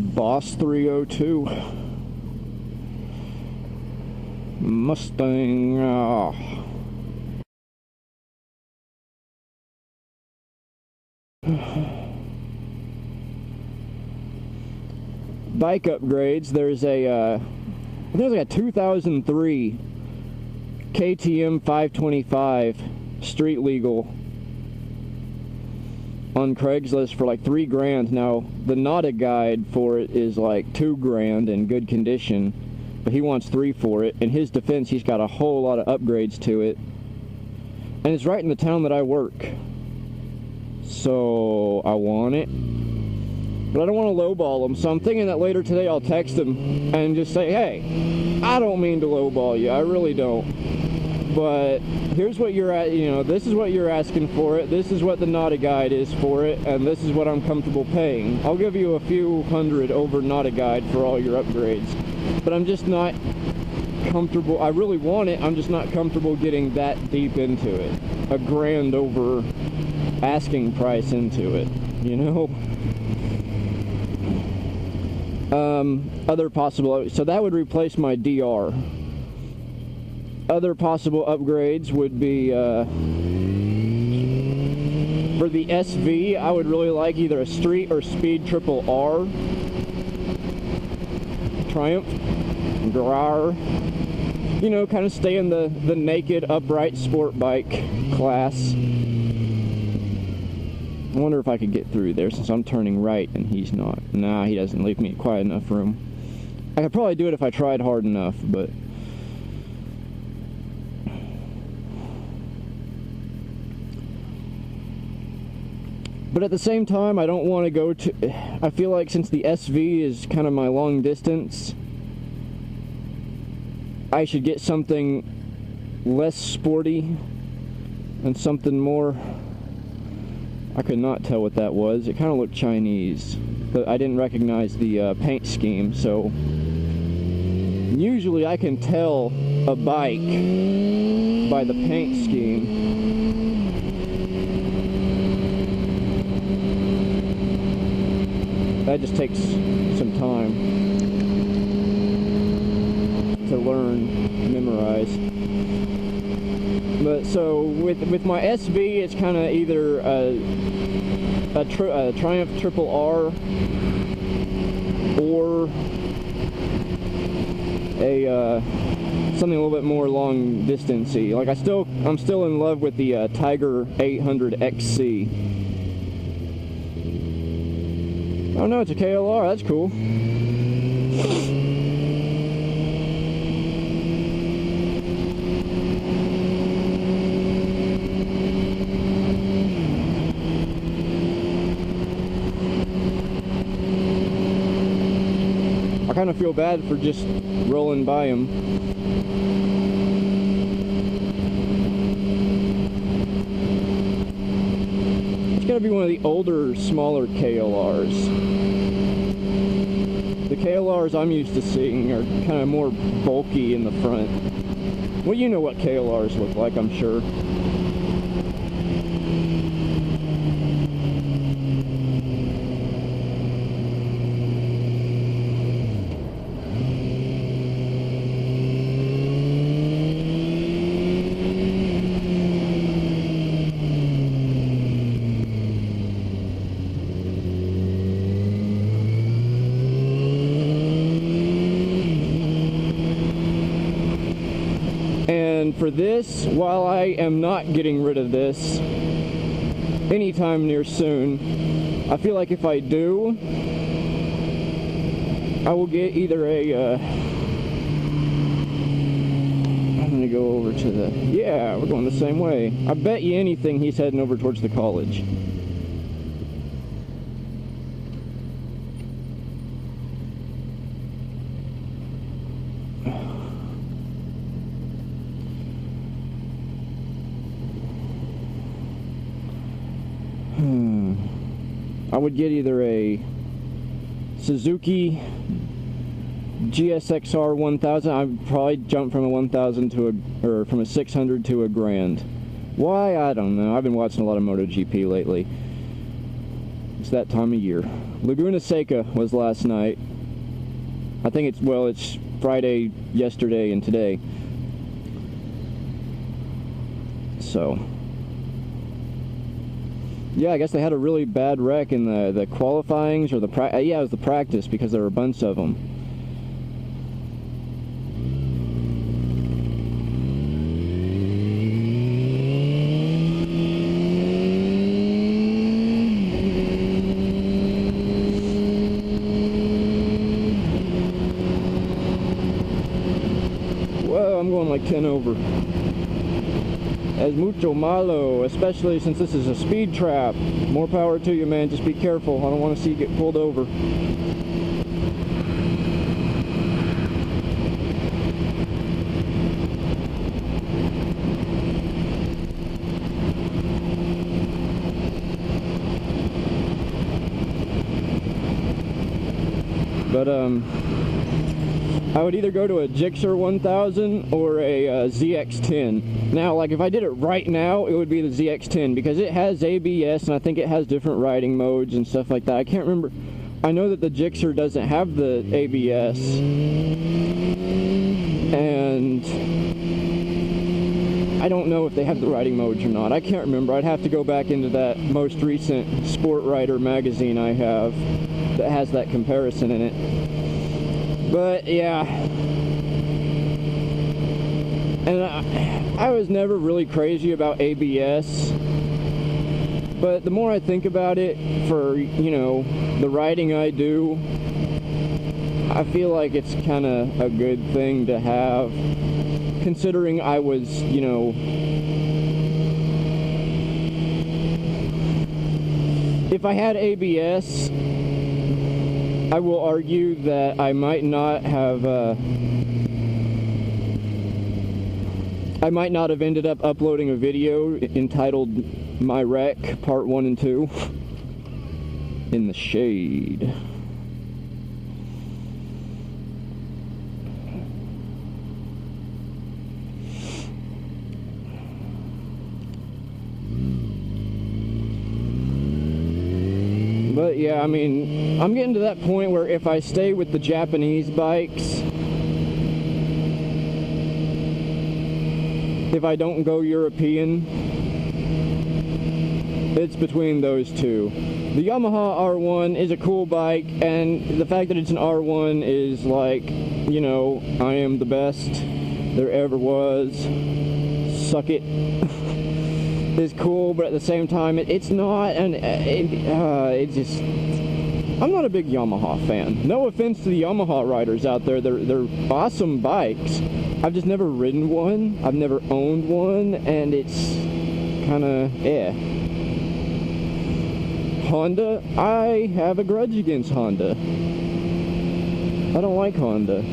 Boss 302 Mustang. Bike upgrades. There's a there's like a 2003 KTM 525 street legal on Craigslist for like $3,000. Now the NADA guide for it is like $2,000 in good condition, but he wants $3,000 for it. In his defense, he's got a whole lot of upgrades to it, and it's right in the town that I work, so I want it, but I don't want to lowball him. So I'm thinking that later today I'll text him and just say, hey, I don't mean to lowball you, I really don't, but here's what you're at, you know, this is what you're asking for it, this is what the NADA guide is for it, and this is what I'm comfortable paying. I'll give you a few hundred over NADA guide for all your upgrades, but I'm just not comfortable. I really want it, I'm just not comfortable getting that deep into it. $1,000 over asking price into it, you know? Other possible, so that would replace my DR. Other possible upgrades would be for the SV, I would really like either a street or speed triple R, Triumph, Grar, you know, kind of stay in the naked upright sport bike class. I wonder if I could get through there since I'm turning right and he's not. Nah, he doesn't leave me quiet enough room. I could probably do it if I tried hard enough, but at the same time, I don't want to go to, I feel like since the SV is kind of my long distance, I should get something less sporty and something more, I could not tell what that was. It kind of looked Chinese, but I didn't recognize the paint scheme, so usually I can tell a bike by the paint scheme. That just takes some time to learn, memorize. But so with my SV, it's kind of either a Triumph Triple R or a something a little bit more long distancey. Like I'm still in love with the Tiger 800 XC. Oh no, it's a KLR, that's cool. I kind of feel bad for just rolling by him. It's gotta be one of the older, smaller KLRs. The KLRs I'm used to seeing are kind of more bulky in the front. Well, you know what KLRs look like, I'm sure. And for this, while I am not getting rid of this anytime near soon, I feel like if I do, I will get either a, I'm gonna go over to the, yeah, we're going the same way. I bet you anything he's heading over towards the college. I would get either a Suzuki GSXR 1000. I'd probably jump from a 1000 to or from a 600 to $1,000. Why? I don't know. I've been watching a lot of MotoGP lately. It's that time of year. Laguna Seca was last night. I think it's Friday, yesterday, and today. So, yeah, I guess they had a really bad wreck in the qualifyings, or it was the practice, because there were a bunch of them. Well, I'm going like 10 over. Es mucho malo, especially since this is a speed trap. More power to you, man. Just be careful. I don't want to see you get pulled over. But I would either go to a Gixxer 1000 or a ZX10. Now, like, if I did it right now, it would be the ZX10, because it has ABS, and I think it has different riding modes and stuff like that. I can't remember. I know that the Gixxer doesn't have the ABS, and I don't know if they have the riding modes or not. I can't remember. I'd have to go back into that most recent Sport Rider magazine I have that has that comparison in it. But yeah, and I was never really crazy about ABS, but the more I think about it, for, you know, the riding I do, I feel like it's kind of a good thing to have, considering I was, you know, if I had ABS, I will argue that I might not have ended up uploading a video entitled My Wreck Part 1 and 2 in the shade. But yeah, I mean, I'm getting to that point where if I stay with the Japanese bikes, if I don't go European, it's between those two. The Yamaha R1 is a cool bike, and the fact that it's an R1 is like, you know, I am the best there ever was. Suck it. Is cool, but at the same time, it's not, and it just, I'm not a big Yamaha fan. No offense to the Yamaha riders out there, they're awesome bikes. I've just never ridden one, I've never owned one, and it's kind of, Honda, I have a grudge against Honda. I don't like Honda.